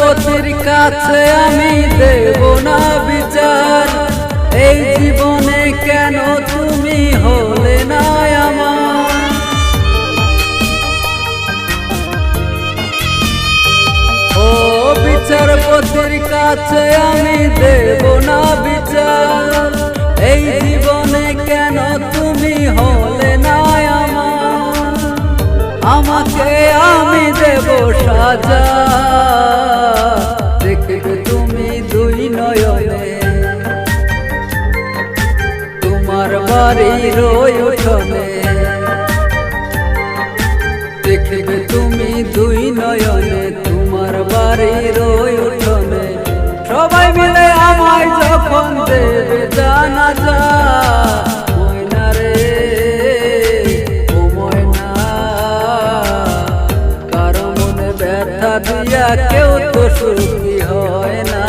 বিচারপতির কাছে আমি দেব না বিচার, এই জীবনে কেন তুমি হলে না আমার। ও বিচারপতির কাছে আমি দেব না বিচার, এই জীবনে কেন তুমি হলে না আমার। আমাকে আমি দেব সাজা, দেখবে তুমি দুই নয়নে, তোমার বাড়ির উঠোনে। দেখবে তুমি দুই নয়নে, তোমার বাড়ির উঠোনে। সবাই মিলে আমায় যখন দেবে জানাজা, ময়না রে ও ময়না, কারো মনে ব্যথা দিয়া কেউ তো সুখী হয় না,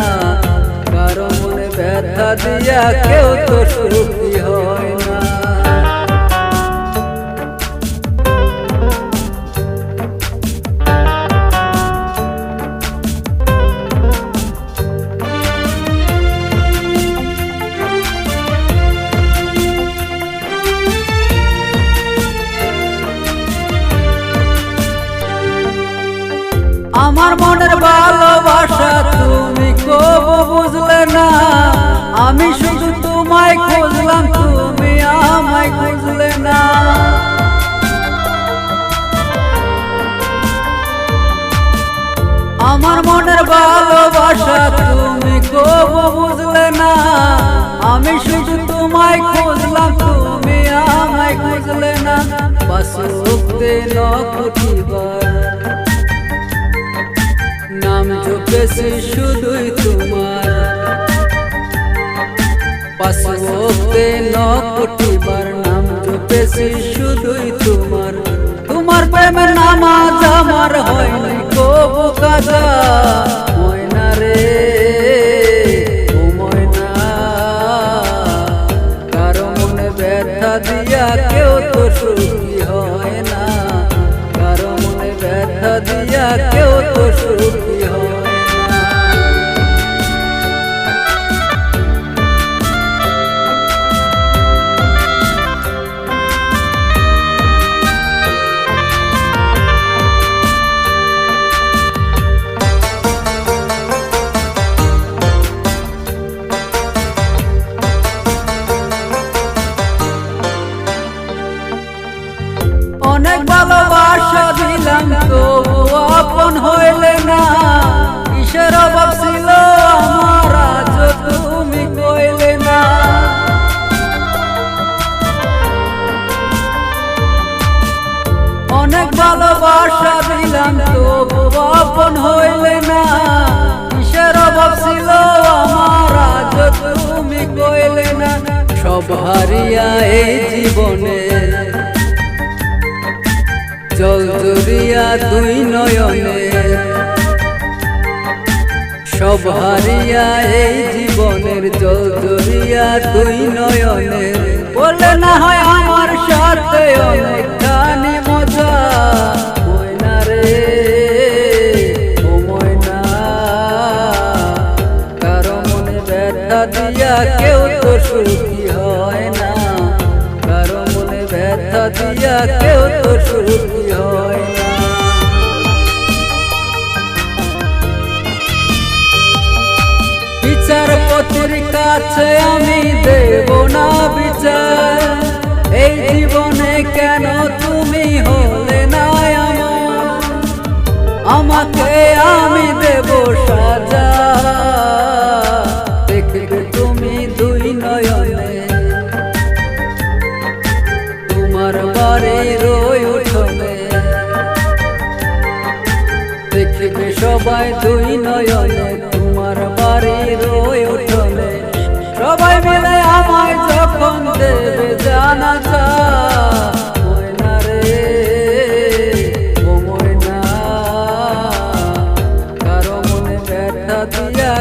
কারো মনে ব্যথা দিয়া কেউ তো সুখী হয় না। আমার মনের ভালোবাসা তুমি কবু বুঝলে না, আমি শুধু তোমায় খুঁজলাম, তুমি আমায় খুঁজলে না। আমার মনের ভালোবাসা তুমি কবু বুঝলে না, আমি শুধু তোমায় খুঁজলাম, তুমি আমায় খুঁজলে না। বাসুতে নকুটিবার নাম জপেছি শুধুই তোমার, পাঁচ ওয়াক্তে নকুটিবার নাম জপেছি শুধুই তোমার। তোমার প্রেমের নামাজ আমার হয়নি কবু কাজা, ময়না রে ও ময়না, কারো মনে ব্যথা দিয়া কেউ তো সুখী হয় না, কারো মনে ব্যথা দিয়া কেউ তো সুখী হয় না। অনেক ভালোবাসা দিলাম তবু আপন হইলে না, কিসের অভাব ছিল আমার আজ তুমি কইলে না। অনেক ভালোবাসা দিলাম তবু আপন হইলে না, কিসের অভাব ছিল আমার আজ তুমি কইলে না। সব হারিয়া এই জীবনে জল জড়িয়া দুই নয়নে, সব হারিয়া এই জীবনের জল জড়িয়া দুই নয়নে। বলে না হয় আমার সাথে অনেকখানি মজা, ময়না রে ও ময়না, কারো মনে ব্যথা দিয়া কেউ তো সুখী হয় না, কারো মনে ব্যথা দিয়া কেউ তো সুখী হয় না। বিচারপতির কাছে আমি দেব না বিচার, এই জীবনে কেন তুমি হলে না আমার। আমাকে আমি দেব সাজা, দেখবে তুমি দুই নয়নে, তোমার বাড়ির উঠোনে। দেখবে সবাই দুই নয়নে, তোমার বাড়ির উঠোনে। সবাই মিলে আমায় যখন দেবে জানাজা, ময়না রে ও ময়না, কারো মনে ব্যথা দিয়া